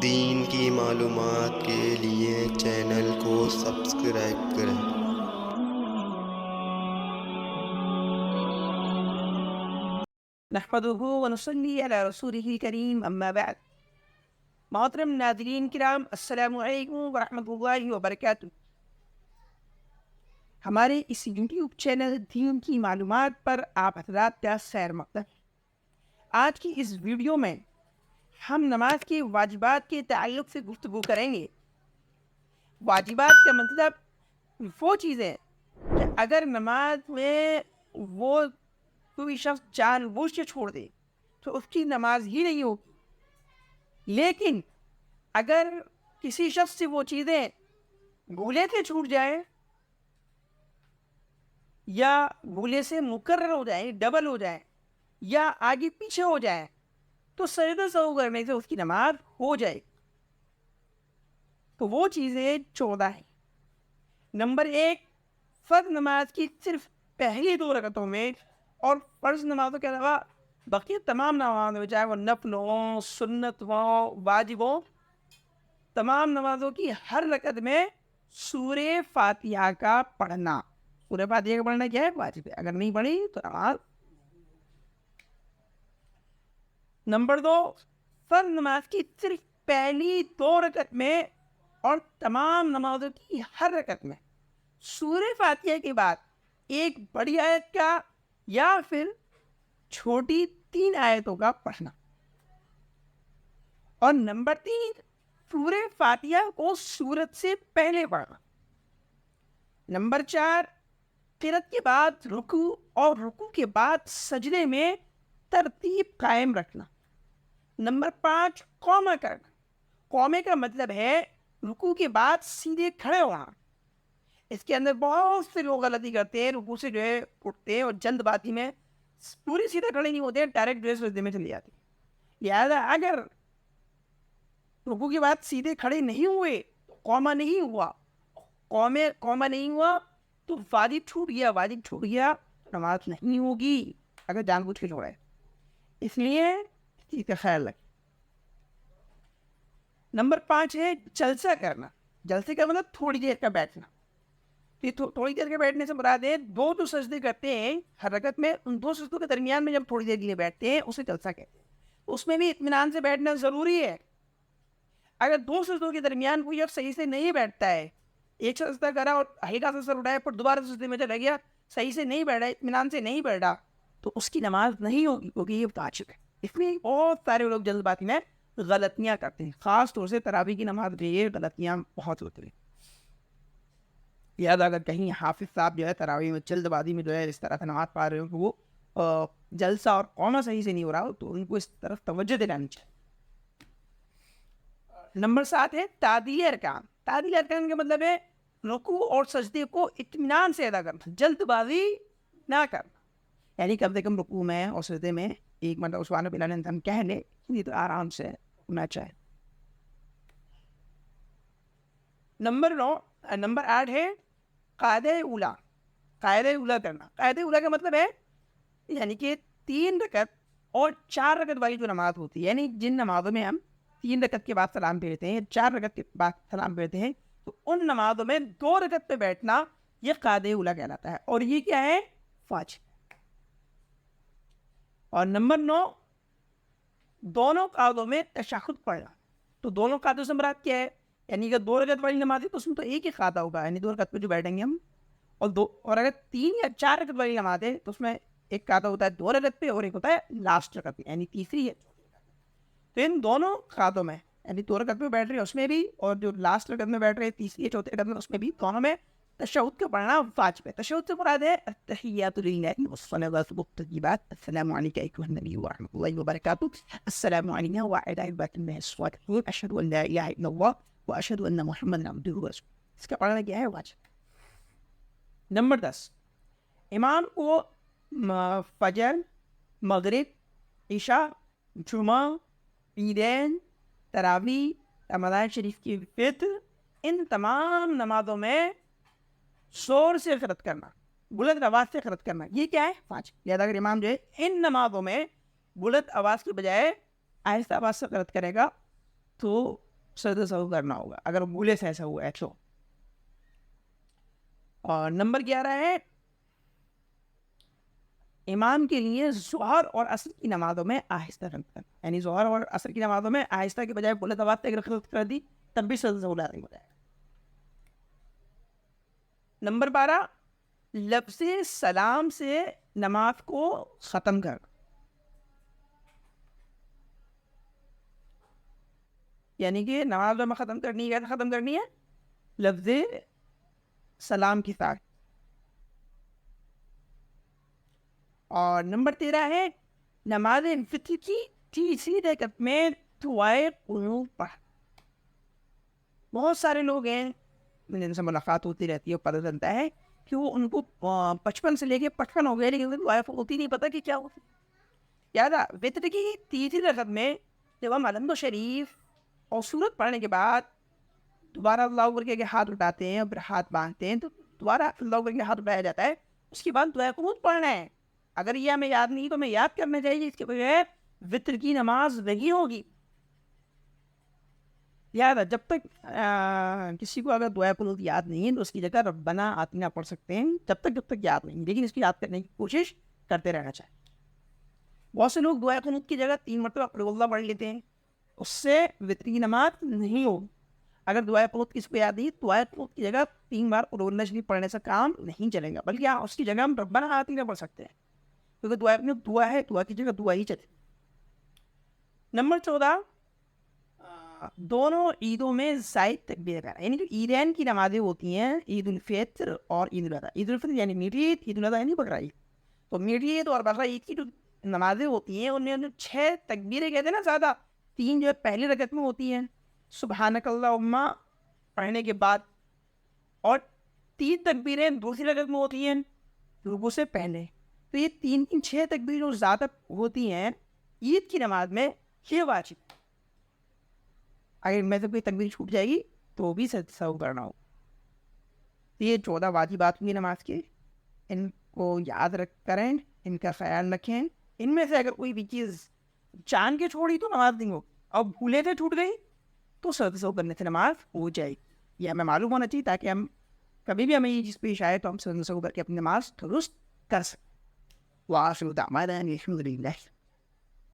دین کی معلومات کے لیے چینل کو سبسکرائب کریں۔ نحمده ونصلي على رسوله الكريم اما بعد۔ محترم ناظرین کرام، السلام علیکم ورحمۃ اللہ وبرکاتہ۔ ہمارے اس یوٹیوب چینل دین کی معلومات پر آپ حضرات کا خیر مقدم۔ آج کی اس ویڈیو میں ہم نماز کے واجبات کے تعلق سے گفتگو کریں گے۔ واجبات کا مطلب وہ چیزیں کہ اگر نماز میں وہ کوئی شخص جان بوجھ کے چھوڑ دے تو اس کی نماز ہی نہیں ہوگی، لیکن اگر کسی شخص سے وہ چیزیں بھولے سے چھوٹ جائیں یا بھولے سے مکرر ہو جائیں، ڈبل ہو جائیں یا آگے پیچھے ہو جائیں تو سجدہ سہو کرنے سے اس کی نماز ہو جائے۔ تو وہ چیزیں 14 ہیں۔ نمبر 1، فرض نماز کی صرف پہلی 2 رکعتوں میں اور فرض نمازوں کے علاوہ باقی تمام نمازوں میں، چاہے وہ نفل ہوں، سنت ہوں، واجب ہوں، تمام نمازوں کی ہر رکعت میں سورہ فاتحہ کا پڑھنا۔ سورہ فاتحہ کا پڑھنا کیا ہے؟ واجب ہے۔ اگر نہیں پڑھی تو نماز۔ نمبر 2، فرض نماز کی صرف پہلی 2 رکعت میں اور تمام نمازوں کی ہر رکعت میں سورہ فاتحہ کے بعد ایک بڑی آیت کا یا پھر چھوٹی 3 آیتوں کا پڑھنا۔ اور نمبر 3، سورہ فاتحہ کو سورت سے پہلے پڑھنا۔ نمبر 4، قرأت کے بعد رکوع اور رکوع کے بعد سجدے میں ترتیب قائم رکھنا۔ نمبر 5، قومہ کرنا۔ قومے کا مطلب ہے رکوع کے بعد سیدھے کھڑے ہونا۔ اس کے اندر بہت سے لوگ غلطی کرتے ہیں، رکوع سے جو ہے اٹھتے ہیں اور جلد بازی میں پوری سیدھے کھڑے نہیں ہوتے، ڈائریکٹ جو ہے سجدے میں چلی جاتی ہے۔ لہٰذا اگر رکوع کے بعد سیدھے کھڑے نہیں ہوئے، قومہ نہیں ہوا، قومہ نہیں ہوا تو واجب چھوٹ گیا، نماز نہیں ہوگی اگر جان بوجھ کے چھوڑا ہے۔ اس لیے اس چیز کا خیال رکھیں۔ نمبر 5 ہے جلسہ کرنا۔ جلسے کا مطلب تھوڑی دیر کا بیٹھنا۔ تھوڑی دیر کے بیٹھنے سے مراد ہے 2 جو سجدے کرتے ہیں ہر رکعت میں، ان 2 سجدوں کے درمیان میں جب تھوڑی دیر کے لیے بیٹھتے ہیں اسے جلسہ کہتے ہیں۔ اس میں بھی اطمینان سے بیٹھنا ضروری ہے۔ اگر 2 سجدوں کے درمیان کوئی اب صحیح سے نہیں بیٹھتا ہے، ایک سجدہ کرا اور ہلکا سا سر اٹھایا پھر دوبارہ سجدے میں چلا گیا، صحیح سے نہیں بیٹھا، اطمینان سے نہیں بیٹھا، تو اس کی نماز نہیں ہوگی، کیونکہ یہ واجب ہے۔ اس میں بہت سارے لوگ جلد بازی میں غلطیاں کرتے ہیں، خاص طور سے تراویح کی نماز میں یہ غلطیاں بہت ہوتی ہیں۔ یاد اگر کہیں حافظ صاحب جو ہے تراویح میں جلد بازی میں جو ہے اس طرح سے نماز پڑھ رہے ہو کہ وہ جلسہ اور قومہ صحیح سے نہیں ہو رہا ہو تو ان کو اس طرف توجہ دلانی چاہیے۔ نمبر 7 ہے تعدیل ارکان۔ تعدیل ارکان کا مطلب ہے رکوع اور سجدے کو اطمینان سے ادا کرنا، جلد بازی نہ کرنا۔ یعنی کم سے کم رکوع میں اور سجدے میں ایک مرتبہ سبحان ربی الاعلیٰ انسان کہہ لے، یہ تو آرام سے ہونا چاہیے۔ نمبر 8 ہے قاعدہ اولا۔ قاعدہ اولا کرنا۔ قاعدہ اولا کا مطلب ہے یعنی کہ 3 رکعت اور 4 رکعت والی جو نماز ہوتی ہے، یعنی جن نمازوں میں ہم 3 رکعت کے بعد سلام پھیرتے ہیں، 4 رکعت کے بعد سلام پھیرتے ہیں، تو ان نمازوں میں 2 رکعت پہ بیٹھنا یہ قاعدہ اولا کہلاتا ہے، اور یہ کیا ہے؟ واجب۔ اور نمبر 9، دونوں قاعدوں میں تشہد پڑھنا۔ تو دونوں قاعدوں سے مراد کیا ہے؟ یعنی کہ 2 رکعت والی نماز ہے تو اس میں تو ایک ہی قاعدہ ہوگا، یعنی 2 رکعت پہ جو بیٹھیں گے ہم، اور اگر 3 یا 4 رکعت والی نماز ہے تو اس میں ایک قاعدہ ہوتا ہے 2 رکعت پہ اور ایک ہوتا ہے لاسٹ رکعت پہ، یعنی تیسری ہے۔ تو ان دونوں قاعدوں میں یعنی 2 رکعت پہ بیٹھ رہے ہیں اس میں بھی، اور جو لاسٹ رکعت میں بیٹھ رہے ہیں تیسری یا چوتھی رکعت میں اس میں بھی، دونوں میں تشہد کا پڑھنا واجب ہے۔ تشہد سے مراد ہے التحیات للہ والصلوات والطیبات، السلام علیک ایھا النبی ورحمۃ اللہ وبرکاتہ، السلام علینا وعلی عباد اللہ الصالحین، اشہد ان لا الہ الا اللہ واشہد ان محمدا عبدہ ورسولہ۔ اس کا پڑھنا کیا ہے؟ واجب۔ نمبر 10، امام کو فجر، مغرب، عشاء، جمعہ، عیدین، تراویح، رمضان شریف کی فطر، ان تمام نمازوں میں زور سے قرأت کرنا، بلند آواز سے قرأت کرنا، یہ کیا ہے؟ واجب۔ لہٰذا اگر امام جو ہے ان نمازوں میں بلند آواز کی بجائے آہستہ آواز سے قرأت کرے گا تو سر تصور کرنا ہوگا اگر بھولے سے ایسا ہوا ہے تو. اور نمبر 11 ہے امام کے لیے ظہر اور عصر کی نمازوں میں آہستہ رکھنا, یعنی ظہر اور عصر کی نمازوں میں آہستہ کے بجائے بلند آواز سے اگر کر دی تب بھی سر تصور لازم ہو جائے گا. نمبر 12 لفظ سلام سے نماز کو ختم کر, یعنی کہ نماز میں ختم کرنی ہے, ختم کرنی ہے لفظ سلام کے ساتھ. اور نمبر 13 ہے نماز فطر کی تیسری رکعت میں دعائے قنوت پڑھ. بہت سارے لوگ ہیں جن سے ملاقات ہوتی رہتی ہے, پتہ چلتا ہے کہ وہ ان کو 55 سے لے کے 55 ہو گئے لیکن دعائے قنوت ہی نہیں پتہ کہ کیا ہوتی. یاد ہے وطر کی تیسری رکعت میں جب ہم الحمد شریف اور سورت پڑھنے کے بعد دوبارہ اللہ اکبر کے ہاتھ اٹھاتے ہیں اور پھر ہاتھ باندھتے ہیں تو دوبارہ اللہ اکبر کے ہاتھ اٹھایا جاتا ہے, اس کے بعد دعائے قنوت پڑھنا ہے. اگر یہ ہمیں یاد نہیں تو ہمیں یاد کرنا چاہیے, اس کے بغیر وطر کی نماز نہیں ہوگی. یاد ہے جب تک کسی کو اگر دعائے قنوت یاد نہیں ہے تو اس کی جگہ ربنا آتنا پڑھ سکتے ہیں جب تک یاد نہیں, لیکن اس کی یاد کرنے کی کوشش کرتے رہنا چاہیے. بہت سے لوگ دعائے قنوت کی جگہ 3 مرتبہ قل ہو اللہ پڑھ لیتے ہیں, اس سے وطر کی نماز نہیں ہوگی. اگر دعائے قنوت کس کو یاد نہیں, دعائے قنوت کی جگہ 3 بار قل ہو اللہ شریف پڑھنے سے کام نہیں چلے گا, بلکہ اس کی جگہ ہم ربنا آتنا پڑھ سکتے ہیں, کیونکہ دعائے قنوت دعا ہے, دعا کی جگہ دعا ہی چلے. نمبر 14 دونوں عیدوں میں زائد تکبیر کرنا, یعنی جو عیدین کی نمازیں ہوتی ہیں عید الفطر اور عید الاضحیٰ. عید الفطر یعنی میٹھی عید, عید الاضحیٰ یعنی بقرہ عید. تو میٹھی عید اور بقرہ عید کی جو نمازیں ہوتی ہیں ان میں 6 تکبیریں کہتے ہیں نا زیادہ, 3 جو ہے پہلی رکعت میں ہوتی ہیں سبحانک اللہم پڑھنے کے بعد, اور 3 تکبیریں دوسری رکعت میں ہوتی ہیں رکوع سے پہلے. تو یہ 6 تکبیر جو زیادہ ہوتی ہیں عید کی نماز میں یہ واجب. اگر میں سے کوئی تکبیر چھوٹ جائے گی تو بھی سہو کرنا ہو. یہ 14 واجبات ہوئی نماز کے, ان کو یاد رکھ کریں, ان کا خیال رکھیں. ان میں سے اگر کوئی بھی چیز جان کے چھوڑی تو نماز نہیں ہوگی, اور بھولے سے چھوٹ گئی تو سہو کرنے سے نماز ہو جائے گی. یہ ہمیں معلوم ہونا چاہیے تاکہ ہم کبھی بھی ہمیں یہ چیز پیش آئے تو ہم سہو کر کے اپنی نماز درست کر سکیں. وآخر دعوانا الحمد للہ.